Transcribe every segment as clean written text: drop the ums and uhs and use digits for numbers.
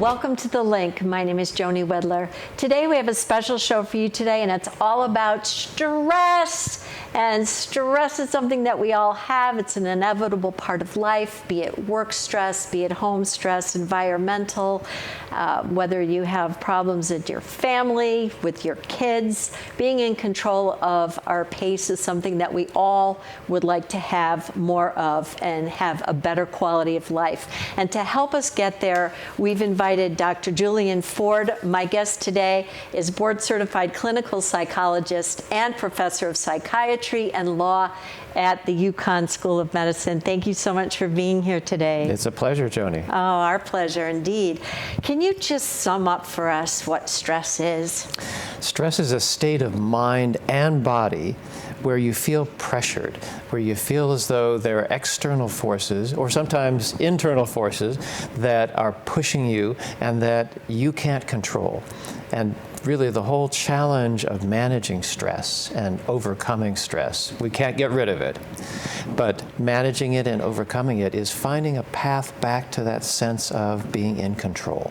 Welcome to The Link. My name is Joni Wedler. Today we have a special show for you today, and it's all about stress. And stress is something that we all have. It's an inevitable part of life, be it work stress, be it home stress, environmental, whether you have problems at your family, with your kids. Being in control of our pace is something that we all would like to have more of and have a better quality of life. And to help us get there, we've invited Dr. Julian Ford. My guest today is board-certified clinical psychologist and professor of psychiatry and law at the UCONN School of Medicine. Thank you so much for being here today. It's a pleasure, Joni. Oh, our pleasure indeed. Can you just sum up for us what stress is? Stress is a state of mind and body where you feel pressured, where you feel as though there are external forces or sometimes internal forces that are pushing you and that you can't control. And really the whole challenge of managing stress and overcoming stress, we can't get rid of it, but managing it and overcoming it is finding a path back to that sense of being in control.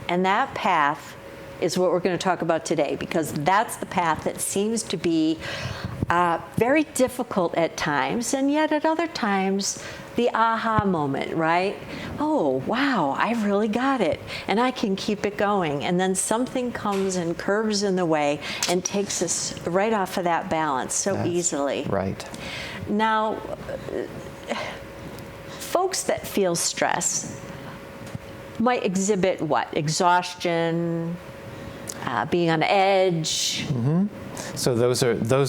And that path is what we're going to talk about today, because that's the path that seems to be very difficult at times, and yet at other times, the aha moment, right? Oh, wow, I really got it, and I can keep it going. And then something comes and curves in the way and takes us right off of that balance so easily. Right. Now, folks that feel stress might exhibit what? Exhaustion, being on edge. Mm-hmm. So those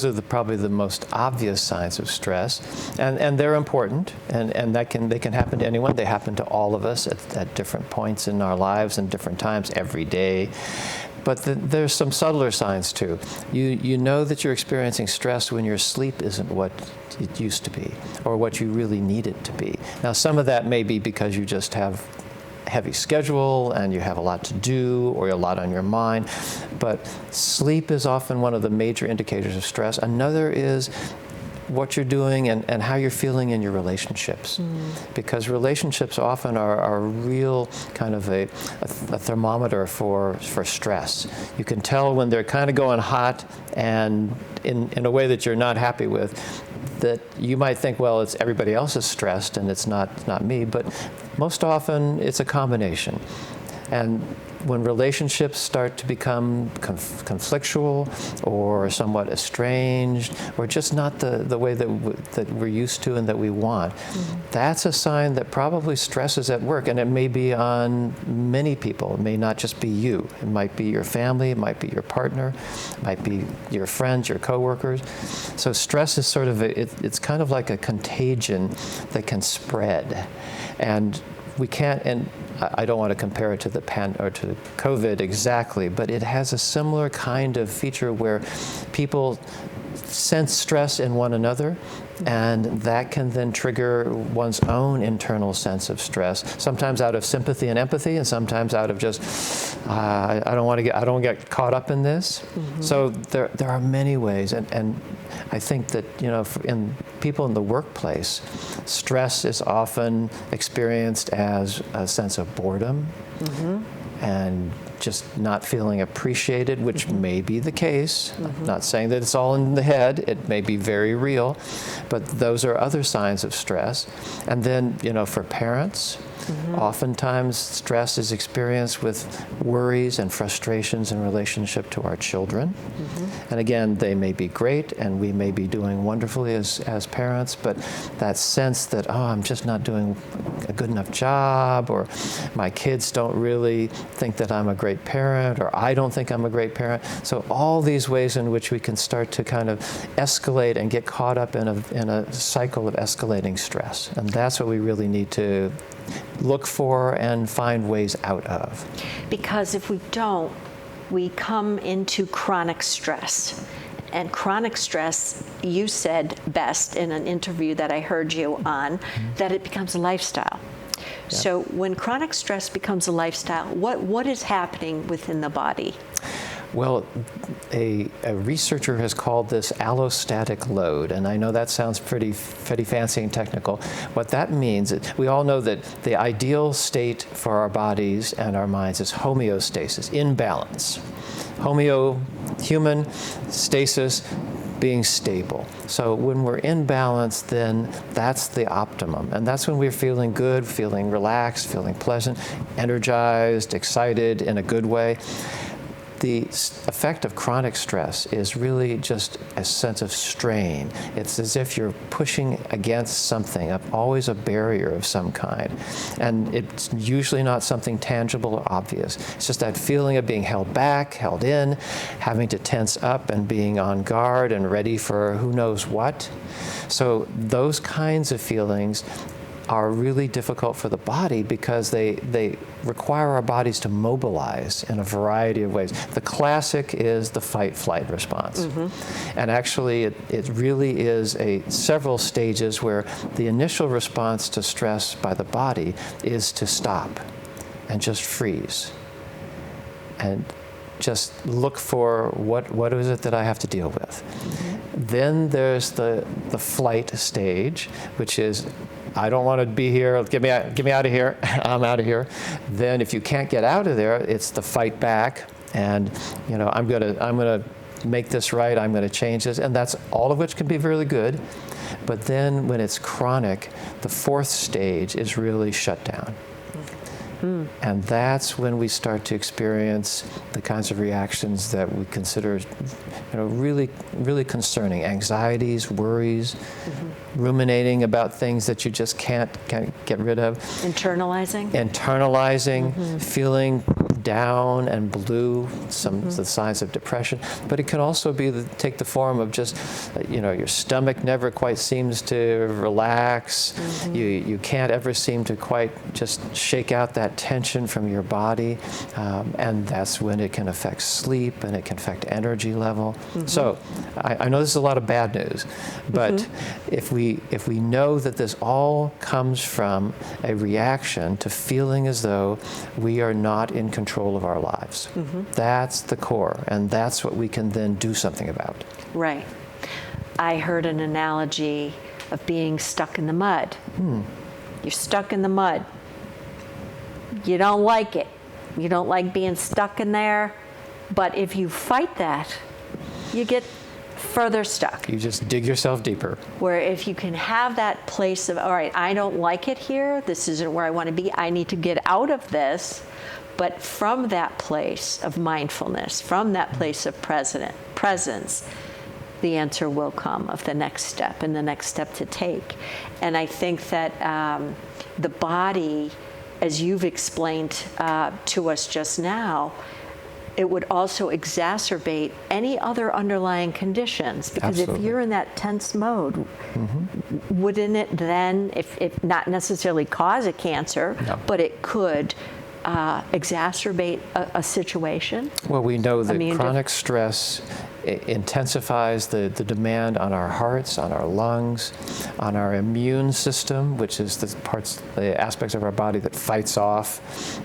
are probably the most obvious signs of stress, and they're important, and they can happen to anyone. They happen to all of us at different points in our lives and different times every day. But there's some subtler signs too. You know that you're experiencing stress when your sleep isn't what it used to be, or what you really need it to be. Now, some of that may be because you just have heavy schedule and you have a lot to do or a lot on your mind, but sleep is often one of the major indicators of stress. Another is what you're doing and how you're feeling in your relationships, because relationships often are a real kind of a thermometer for stress. You can tell when they're kind of going hot and in a way that you're not happy with, that you might think, well, it's everybody else is stressed and it's not me, but most often it's a combination. And when relationships start to become conflictual or somewhat estranged or just not the way that we're used to and that we want, that's a sign that probably stress is at work, and it may be on many people. It may not just be you. It might be your family, it might be your partner, it might be your friends, your coworkers. So stress is sort of it's kind of like a contagion that can spread. And we can't, and I don't want to compare it to to COVID exactly, but it has a similar kind of feature where people sense stress in one another, and that can then trigger one's own internal sense of stress, sometimes out of sympathy and empathy, and sometimes out of just, I don't get caught up in this. So there are many ways, and I think that, in people in the workplace, stress is often experienced as a sense of boredom and just not feeling appreciated, which may be the case. I'm not saying that it's all in the head. It may be very real, but those are other signs of stress. And then, for parents, oftentimes stress is experienced with worries and frustrations in relationship to our children. And again, they may be great and we may be doing wonderfully as parents, but that sense that, oh, I'm just not doing a good enough job, or my kids don't really think that I'm a great parent, or I don't think I'm a great parent. So all these ways in which we can start to kind of escalate and get caught up in a cycle of escalating stress. And that's what we really need to look for and find ways out of. Because if we don't, we come into chronic stress. And chronic stress, you said best in an interview that I heard you on, that it becomes a lifestyle. Yeah. So when chronic stress becomes a lifestyle, what is happening within the body? Well, a researcher has called this allostatic load, and I know that sounds pretty fancy and technical. What that means is we all know that the ideal state for our bodies and our minds is homeostasis, in balance. Human stasis, being stable. So when we're in balance, then that's the optimum. And that's when we're feeling good, feeling relaxed, feeling pleasant, energized, excited in a good way. The effect of chronic stress is really just a sense of strain. It's as if you're pushing against something, always a barrier of some kind. And it's usually not something tangible or obvious. It's just that feeling of being held back, held in, having to tense up and being on guard and ready for who knows what. So those kinds of feelings are really difficult for the body because they require our bodies to mobilize in a variety of ways. The classic is the fight-flight response. And actually it really is several stages where the initial response to stress by the body is to stop and just freeze and just look for what is it that I have to deal with. Then there's the flight stage, which is I don't want to be here. Get me out of here. I'm out of here. Then, if you can't get out of there, it's the fight back, and I'm gonna make this right. I'm gonna change this, and that's all of which can be really good. But then, when it's chronic, the fourth stage is really shut down. And that's when we start to experience the kinds of reactions that we consider, really, really concerning. Anxieties, worries, ruminating about things that you just can't get rid of. Internalizing, feeling down and blue, the signs of depression. But it can also take the form of just, your stomach never quite seems to relax. You can't ever seem to quite just shake out that tension from your body. And that's when it can affect sleep and it can affect energy level. So I know this is a lot of bad news, but if we know that this all comes from a reaction to feeling as though we are not in control of our lives. That's the core, and that's what we can then do something about. Right. I heard an analogy of being stuck in the mud. You're stuck in the mud. You don't like it. You don't like being stuck in there, but if you fight that, you get further stuck. You just dig yourself deeper. Where if you can have that place of, all right, I don't like it here, this isn't where I want to be, I need to get out of this, but from that place of mindfulness, from that place of presence, the answer will come of the next step and the next step to take. And I think that the body, as you've explained to us just now, it would also exacerbate any other underlying conditions. Because if you're in that tense mode, wouldn't it then, if not necessarily cause a cancer, but it could exacerbate a situation? Well, we know that chronic stress intensifies the demand on our hearts, on our lungs, on our immune system, which is the aspects of our body that fights off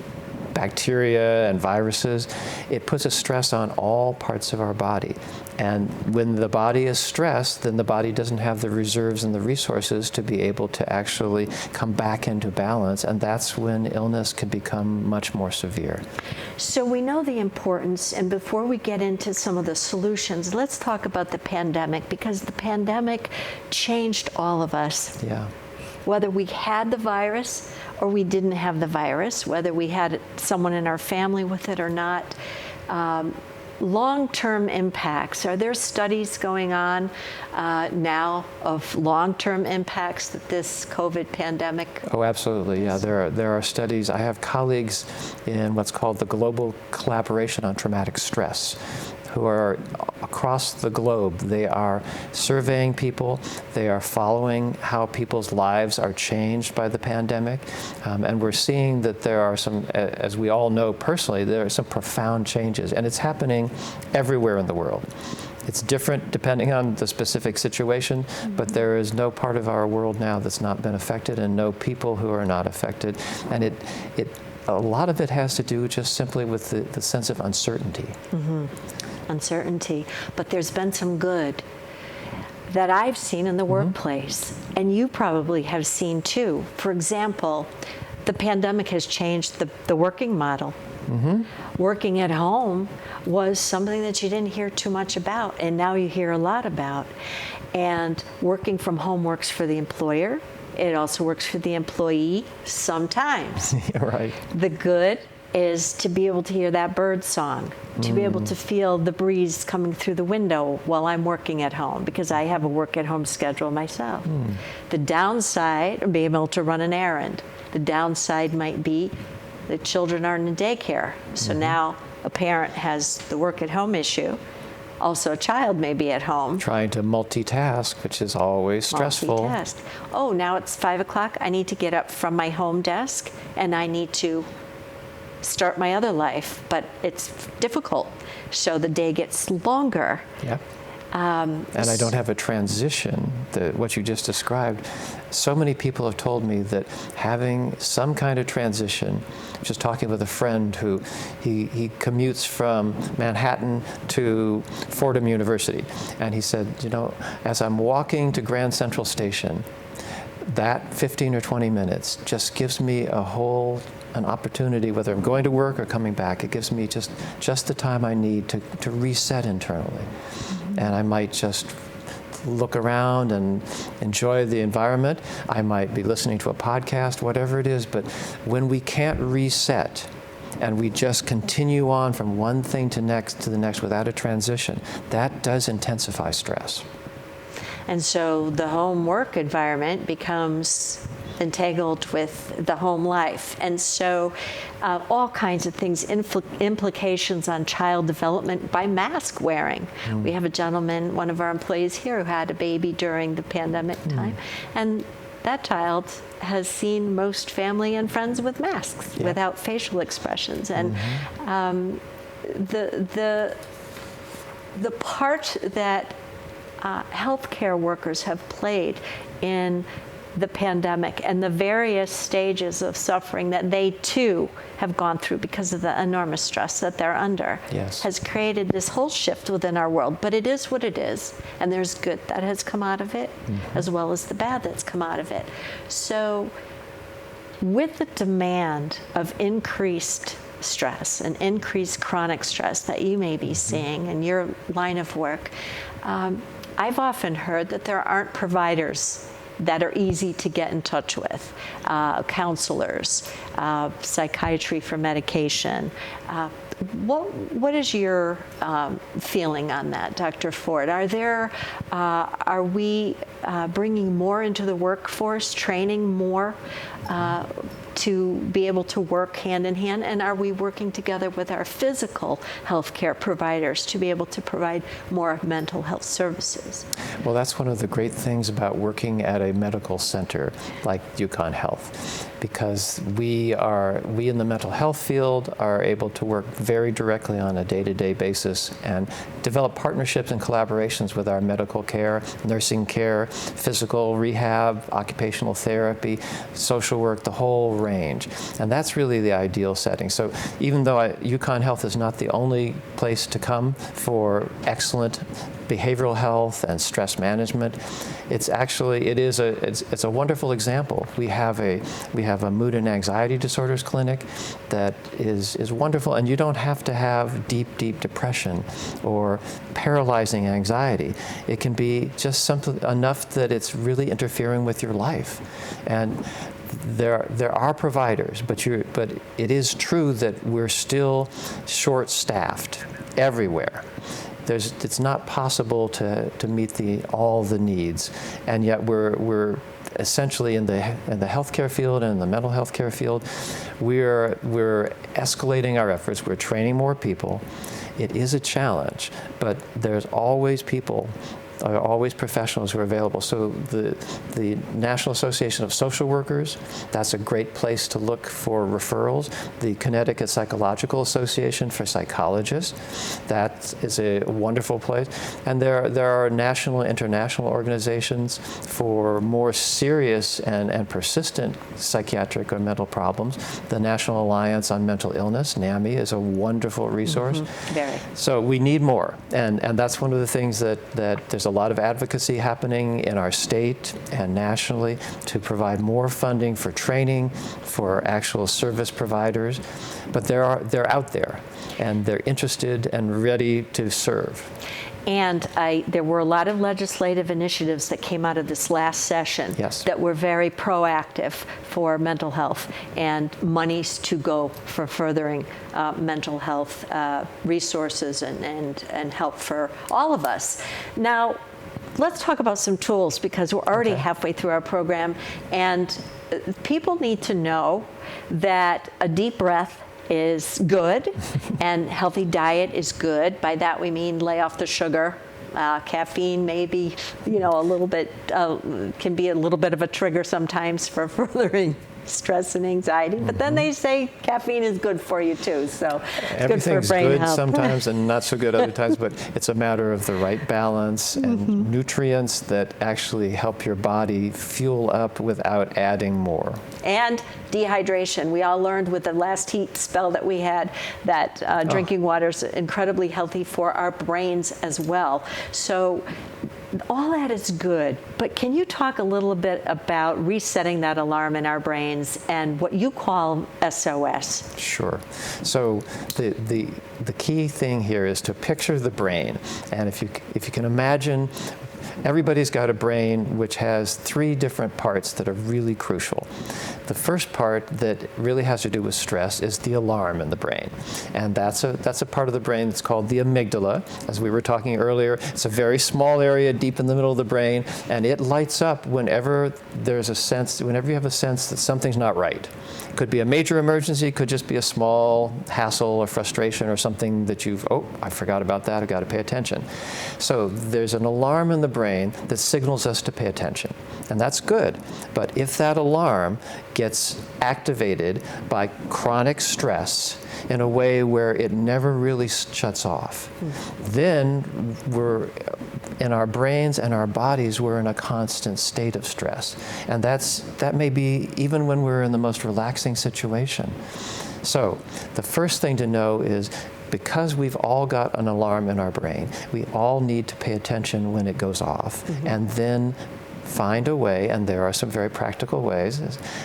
bacteria and viruses. It puts a stress on all parts of our body. And when the body is stressed, then the body doesn't have the reserves and the resources to be able to actually come back into balance. And that's when illness can become much more severe. So we know the importance, and before we get into some of the solutions, let's talk about the pandemic, because the pandemic changed all of us. Yeah. Whether we had the virus or we didn't have the virus, whether we had someone in our family with it or not. Long-term impacts. Are there studies going on now of long-term impacts that this COVID pandemic? Oh, absolutely. Yeah, there are studies. I have colleagues in what's called the Global Collaboration on Traumatic Stress, who are across the globe. They are surveying people. They are following how people's lives are changed by the pandemic. And we're seeing that there are some, as we all know personally, there are some profound changes. And it's happening everywhere in the world. It's different depending on the specific situation, but there is no part of our world now that's not been affected and no people who are not affected. And it a lot of it has to do just simply with the sense of uncertainty. Uncertainty. But there's been some good that I've seen in the workplace, and you probably have seen too. For example, the pandemic has changed the working model. Working at home was something that you didn't hear too much about, and now you hear a lot about. And working from home works for the employer. It also works for the employee sometimes. Right. The good is to be able to hear that bird song, to be able to feel the breeze coming through the window while I'm working at home, because I have a work at home schedule myself. The downside, being able to run an errand. The downside might be the children are in daycare. So now a parent has the work at home issue. Also, a child may be at home. Trying to multitask, which is always stressful. Multitask. Oh, now it's 5 o'clock. I need to get up from my home desk and I need to start my other life, but it's difficult. So the day gets longer. Yeah. And I don't have a transition, what you just described. So many people have told me that having some kind of transition, just talking with a friend who he commutes from Manhattan to Fordham University, and he said, you know, as I'm walking to Grand Central Station, that 15 or 20 minutes just gives me an opportunity, whether I'm going to work or coming back, it gives me just the time I need to reset internally. And I might just look around and enjoy the environment. I might be listening to a podcast, whatever it is, but when we can't reset and we just continue on from one thing to the next without a transition, that does intensify stress. And so the home work environment becomes entangled with the home life. And so all kinds of things, implications on child development by mask wearing. We have a gentleman, one of our employees here, who had a baby during the pandemic time. And that child has seen most family and friends with masks, without facial expressions. And the part that healthcare workers have played in the pandemic and the various stages of suffering that they too have gone through because of the enormous stress that they're under has created this whole shift within our world. But it is what it is, and there's good that has come out of it as well as the bad that's come out of it. So with the demand of increased stress and increased chronic stress that you may be seeing in your line of work, I've often heard that there aren't providers that are easy to get in touch with, counselors, psychiatry for medication. What is your feeling on that, Dr. Ford? Are we bringing more into the workforce, training more to be able to work hand in hand? And are we working together with our physical healthcare providers to be able to provide more mental health services? Well, that's one of the great things about working at a medical center like UCONN Health, because we in the mental health field are able to work very directly on a day-to-day basis and develop partnerships and collaborations with our medical care, nursing care, physical rehab, occupational therapy, social work, the whole range. And that's really the ideal setting. So even though UCONN Health is not the only place to come for excellent behavioral health and stress management, it's a wonderful example. We have a mood and anxiety disorders clinic that is wonderful, and you don't have to have deep depression or paralyzing anxiety. It can be just something enough that it's really interfering with your life. And there are providers, but it is true that we're still short-staffed everywhere. It's not possible to meet all the needs, and yet we're essentially in the healthcare field and in the mental health care field, we're escalating our efforts. We're training more people. It is a challenge, but there's always people are always professionals who are available. So the National Association of Social Workers, that's a great place to look for referrals. The Connecticut Psychological Association for psychologists, that is a wonderful place. And there are national and international organizations for more serious and persistent psychiatric or mental problems. The National Alliance on Mental Illness, NAMI, is a wonderful resource. Very. So we need more, and that's one of the things that there's a lot of advocacy happening in our state and nationally to provide more funding for training, for actual service providers, but they're out there, and they're interested and ready to serve. And there were a lot of legislative initiatives that came out of this last session that were very proactive for mental health, and monies to go for furthering mental health resources and help for all of us. Now, let's talk about some tools, because we're already halfway through our program, and people need to know that a deep breath is good and healthy diet is good. By that we mean lay off the sugar. Caffeine maybe, a little bit, can be a little bit of a trigger sometimes for furthering stress and anxiety, but then they say caffeine is good for you too, so it's good for brain good health. Sometimes and not so good other times, but it's a matter of the right balance and nutrients that actually help your body fuel up without adding more. And dehydration. We all learned with the last heat spell that we had that drinking water is incredibly healthy for our brains as well. So all that is good, but can you talk a little bit about resetting that alarm in our brains and what you call SOS? Sure. So the key thing here is to picture the brain, and if you can imagine, everybody's got a brain which has 3 different parts that are really crucial. The first part that really has to do with stress is the alarm in the brain. And that's a part of the brain that's called the amygdala. As we were talking earlier, it's a very small area deep in the middle of the brain, and it lights up whenever you have a sense that something's not right. It could be a major emergency, it could just be a small hassle or frustration or something that I forgot about that, I've got to pay attention. So there's an alarm in the brain that signals us to pay attention. And that's good. But if that alarm gets activated by chronic stress in a way where it never really shuts off, then we're in our brains and our bodies, we're in a constant state of stress. And that may be even when we're in the most relaxing situation. So the first thing to know is, because we've all got an alarm in our brain, we all need to pay attention when it goes off, and then find a way, and there are some very practical ways,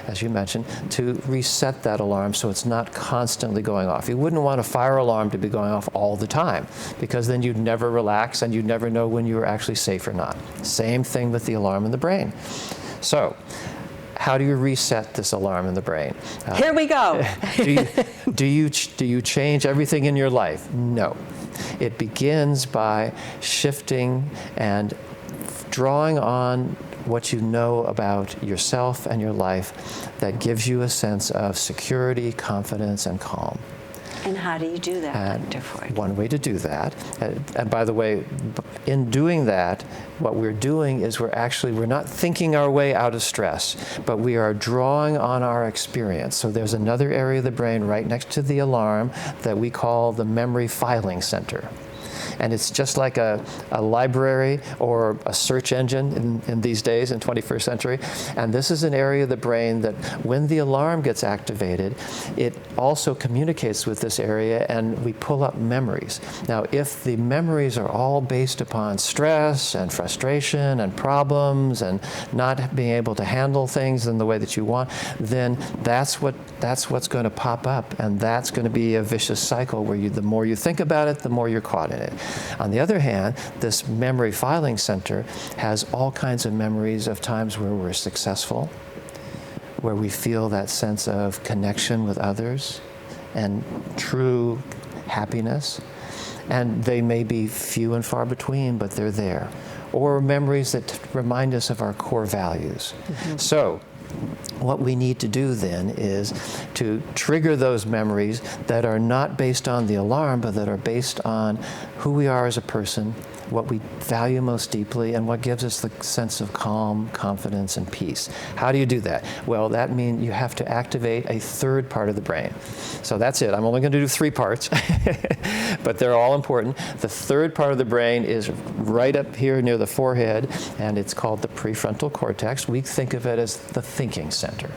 as you mentioned, to reset that alarm so it's not constantly going off. You wouldn't want a fire alarm to be going off all the time, because then you'd never relax and you'd never know when you were actually safe or not. Same thing with the alarm in the brain. So, how do you reset this alarm in the brain? Here we go. Do you change everything in your life? No. It begins by shifting and drawing on what you know about yourself and your life that gives you a sense of security, confidence, and calm. And how do you do that, Dr. Ford? One way to do that, and by the way, in doing that, what we're doing is we're not thinking our way out of stress, but we are drawing on our experience. So there's another area of the brain right next to the alarm that we call the memory filing center. And it's just like a library or a search engine in these days, in 21st century. And this is an area of the brain that when the alarm gets activated, it also communicates with this area, and we pull up memories. Now, if the memories are all based upon stress and frustration and problems and not being able to handle things in the way that you want, then that's what's going to pop up, and that's going to be a vicious cycle where the more you think about it, the more you're caught in it. On the other hand, this memory filing center has all kinds of memories of times where we're successful, where we feel that sense of connection with others and true happiness. And they may be few and far between, but they're there. Or memories that remind us of our core values. So, what we need to do then is to trigger those memories that are not based on the alarm, but that are based on who we are as a person, what we value most deeply, and what gives us the sense of calm, confidence, and peace. How do you do that? Well, that means you have to activate a third part of the brain. So that's it. I'm only going to do 3 parts, but they're all important. The third part of the brain is right up here near the forehead, and it's called the prefrontal cortex. We think of it as the thinking center.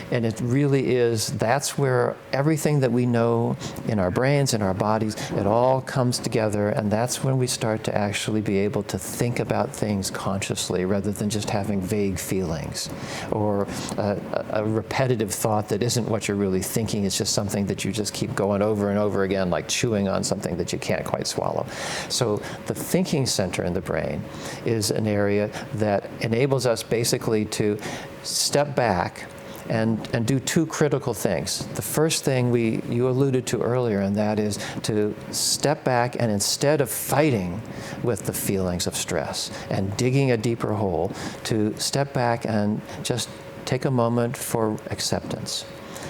And it really is, that's where everything that we know in our brains, in our bodies, it all comes together, and that's when we start to actually be able to think about things consciously rather than just having vague feelings or a repetitive thought that isn't what you're really thinking. It's just something that you just keep going over and over again, like chewing on something that you can't quite swallow. So the thinking center in the brain is an area that enables us basically to step back and do 2 critical things. The first thing you alluded to earlier, and that is to step back and instead of fighting with the feelings of stress and digging a deeper hole, to step back and just take a moment for acceptance.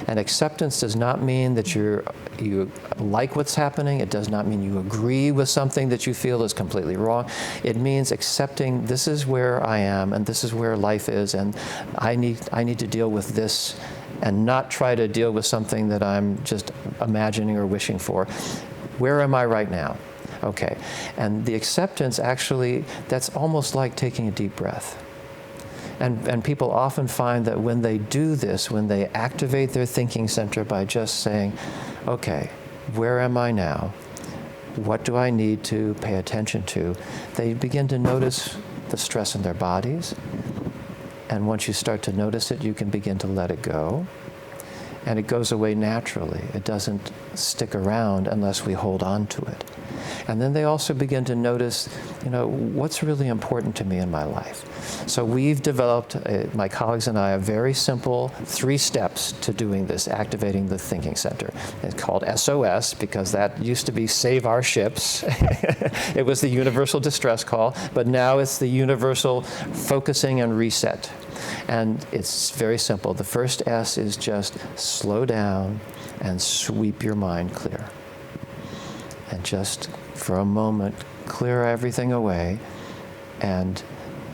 And acceptance does not mean that you like what's happening. It does not mean you agree with something that you feel is completely wrong. It means accepting this is where I am and this is where life is, and I need to deal with this and not try to deal with something that I'm just imagining or wishing for. Where am I right now? Okay. And the acceptance, actually, that's almost like taking a deep breath. And people often find that when they do this, when they activate their thinking center by just saying, okay, where am I now? What do I need to pay attention to? They begin to notice the stress in their bodies. And once you start to notice it, you can begin to let it go. And it goes away naturally. It doesn't stick around unless we hold on to it. And then they also begin to notice, what's really important to me in my life. So we've developed, my colleagues and I, a very simple 3 steps to doing this, activating the thinking center. It's called SOS, because that used to be Save Our Ships. It was the universal distress call, but now it's the universal focusing and reset. And it's very simple. The first S is just slow down and sweep your mind clear. And just for a moment, clear everything away and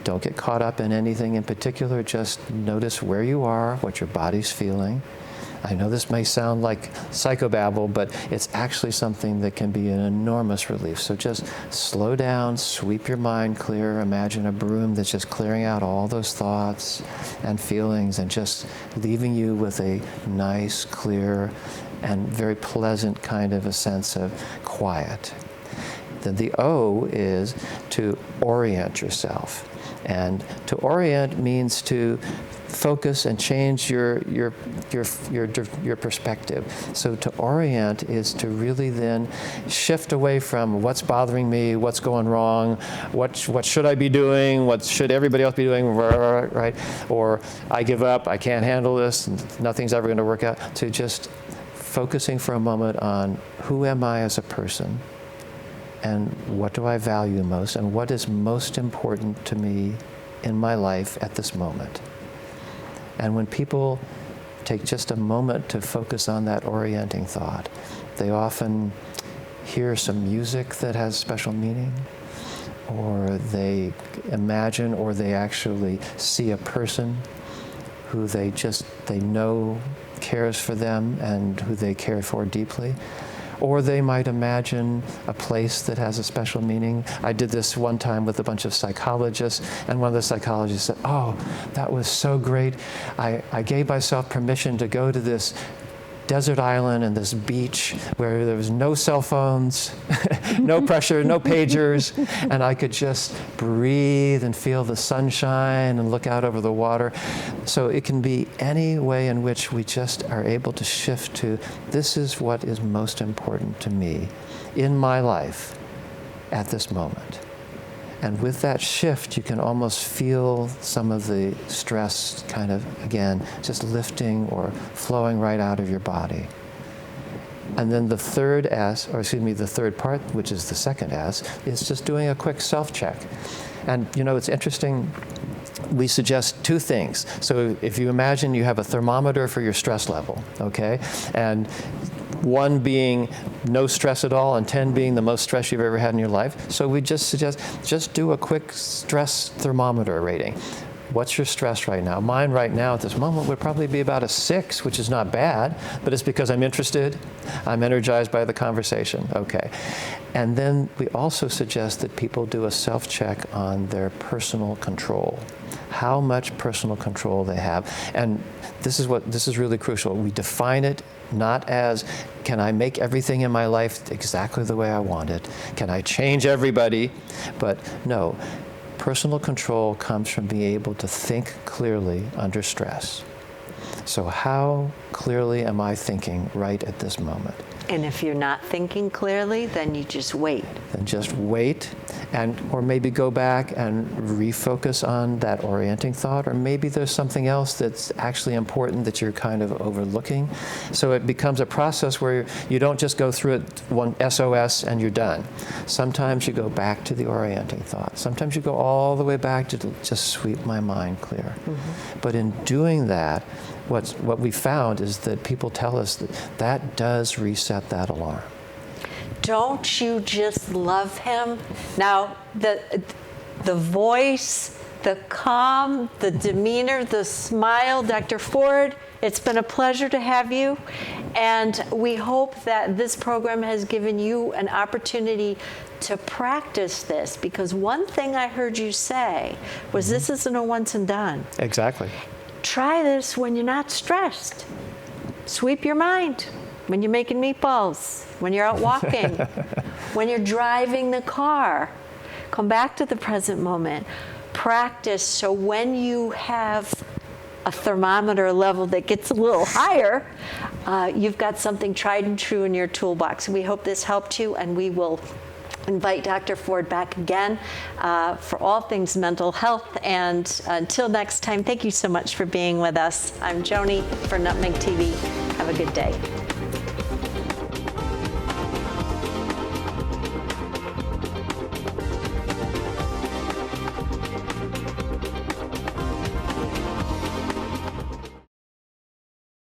don't get caught up in anything in particular. Just notice where you are, what your body's feeling. I know this may sound like psychobabble, but it's actually something that can be an enormous relief. So just slow down, sweep your mind clear, imagine a broom that's just clearing out all those thoughts and feelings and just leaving you with a nice, clear, and very pleasant kind of a sense of quiet. Then the O is to orient yourself. And to orient means to focus and change your perspective. So to orient is to really then shift away from what's bothering me, what's going wrong, what should I be doing, what should everybody else be doing, right? Or I give up, I can't handle this, nothing's ever going to work out, to just focusing for a moment on who am I as a person, and what do I value most, and what is most important to me in my life at this moment. And when people take just a moment to focus on that orienting thought, they often hear some music that has special meaning, or they imagine or they actually see a person who they know cares for them and who they care for deeply. Or they might imagine a place that has a special meaning. I did this one time with a bunch of psychologists, and one of the psychologists said, "Oh, that was so great. I gave myself permission to go to this desert island and this beach where there was no cell phones, no pressure, no pagers, and I could just breathe and feel the sunshine and look out over the water." So it can be any way in which we just are able to shift to, this is what is most important to me in my life at this moment. And with that shift, you can almost feel some of the stress kind of, again, just lifting or flowing right out of your body. And then the third part, which is the second S, is just doing a quick self-check. And it's interesting, we suggest 2 things. So if you imagine you have a thermometer for your stress level, okay? And 1 being no stress at all and 10 being the most stress you've ever had in your life. So we just suggest, just do a quick stress thermometer rating. What's your stress right now? Mine right now at this moment would probably be about a 6, which is not bad, but it's because I'm interested, I'm energized by the conversation. Okay. And then we also suggest that people do a self-check on their personal control, how much personal control they have. And this is really crucial. We define it not as, can I make everything in my life exactly the way I want it? Can I change everybody? But no. Personal control comes from being able to think clearly under stress. So how clearly am I thinking right at this moment? And if you're not thinking clearly, then you just wait. Then just wait, or maybe go back and refocus on that orienting thought, or maybe there's something else that's actually important that you're kind of overlooking. So it becomes a process where you don't just go through it one SOS and you're done. Sometimes you go back to the orienting thought. Sometimes you go all the way back to just sweep my mind clear. Mm-hmm. But in doing that, what we found is that people tell us that does reset that alarm. Don't you just love him? Now, the voice, the calm, the demeanor, the smile, Dr. Ford, it's been a pleasure to have you. And we hope that this program has given you an opportunity to practice this, because one thing I heard you say was this isn't a once and done. Exactly. Try this when you're not stressed. Sweep your mind when you're making meatballs, when you're out walking, when you're driving the car. Come back to the present moment. Practice so when you have a thermometer level that gets a little higher, you've got something tried and true in your toolbox. We hope this helped you, and we will invite Dr. Ford back again for all things mental health. And until next time, thank you so much for being with us. I'm Joni for Nutmeg TV. Have a good day.